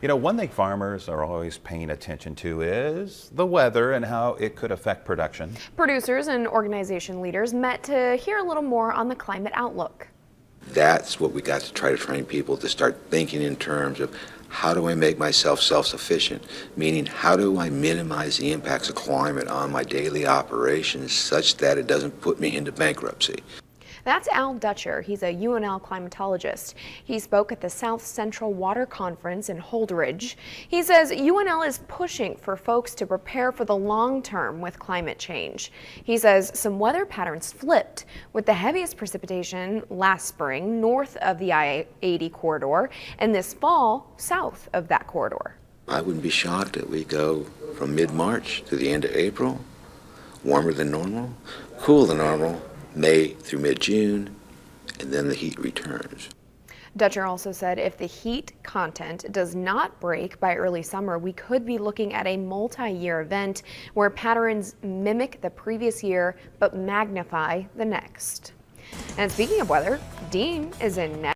You know, one thing farmers are always paying attention to is the weather and how it could affect production. Producers and organization leaders met to hear a little more on the climate outlook. That's what we got to try to train people to start thinking in terms of how do I make myself self-sufficient, meaning how do I minimize the impacts of climate on my daily operations such that it doesn't put me into bankruptcy. That's Al Dutcher. He's a UNL climatologist. He spoke at the South Central Water Conference in Holdridge. He says UNL is pushing for folks to prepare for the long term with climate change. He says some weather patterns flipped, with the heaviest precipitation last spring north of the I-80 corridor and this fall south of that corridor. I wouldn't be shocked if we go from mid-March to the end of April, warmer than normal, cooler than normal, May through mid-June, and then the heat returns. Dutcher also said if the heat content does not break by early summer, we could be looking at a multi-year event where patterns mimic the previous year but magnify the next. And speaking of weather, Dean is in next.